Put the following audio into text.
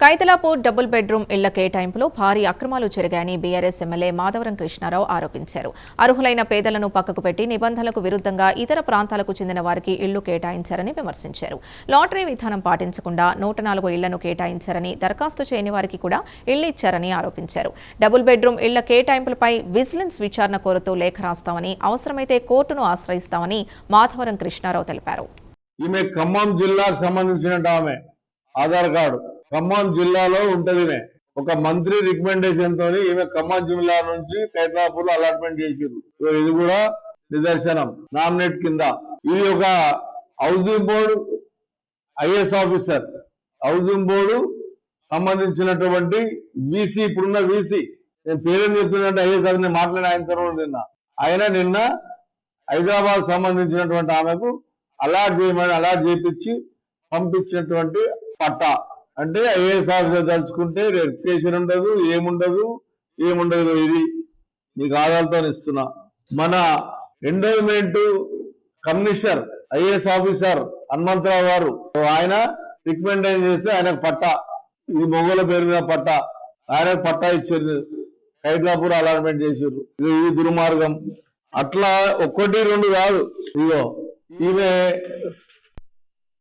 Kaithalapur double bedroom ఇళ్ల కేటాయింపులో భారీ అక్రమాలు జరిగాయని బీఆర్ఎస్ ఎమ్మెల్యే మాధవరం కృష్ణారావు ఆరోపించారు. అర్హులైన పేదలను పక్కకు పెట్టి నిబంధనలకు విరుద్ధంగా ఇతర ప్రాంతాలకు చెందిన వారికి ఇళ్లు కేటాయించారని విమర్శించారు. లాటరీ విధానం పాటించకుండా 104 ఇళ్లను కేటాయించారని, దరఖాస్తు చేయని వారికి కూడా ఇళ్లు ఇచ్చారని ఆరోపించారు. డబుల్ బెడ్రూమ్ ఇళ్ల కేటాయింపులపై విజిలెన్స్ విచారణ కోరుతూ లేఖ రాస్తామని, అవసరమైతే కోర్టును ఆశ్రయిస్తామని మాధవరం కృష్ణారావు తెలిపారు. ఈమె ఖమ్మం జిల్లాకు సంబంధించిన ఆధార్ కార్డు ఖమ్మం జిల్లాలో ఉంటది. ఒక మంత్రి రికమెండేషన్ తోని ఈమె ఖమ్మం జిల్లా నుంచి కైతలాపూర్ అలాట్మెంట్ చేసిరు. ఇది కూడా నిదర్శనం నామినేట్ కింద. ఇది ఒక housing board IAS officer, housing board సంబంధించినటువంటి వీసీ, ఇప్పుడున్న వీసీ, నేను పేరు చెప్తున్నట్టు ఐఏఎస్ ఆఫీసర్ మాట్లాడిన ఆయన తర్వాత నిన్న హైదరాబాద్ సంబంధించినటువంటి ఆమెకు అలాట్ చేయమని అలాట్ చేయించి పంపించినటువంటి పట్టా. అంటే ఐఏఎస్ ఆఫీసర్ తలుచుకుంటే వెరిఫికేషన్ ఉండదు, ఏముండదు. ఇది నీకు ఆధారాలతో ఇస్తున్నా. మన endowment commissioner IAS officer Hanumantharao గారు ఆయన రికమెండేషన్ చేస్తే ఆయనకు పట్టా, ఇది మొగోల పేరు మీద పట్టా, ఆయనకు పట్టా ఇచ్చారు. కైతలాపూర్ అలాట్మెంట్ చేసారు. ఇది దుర్మార్గం. అట్లా 1, 2 కాదు. ఇదిగో ఈమె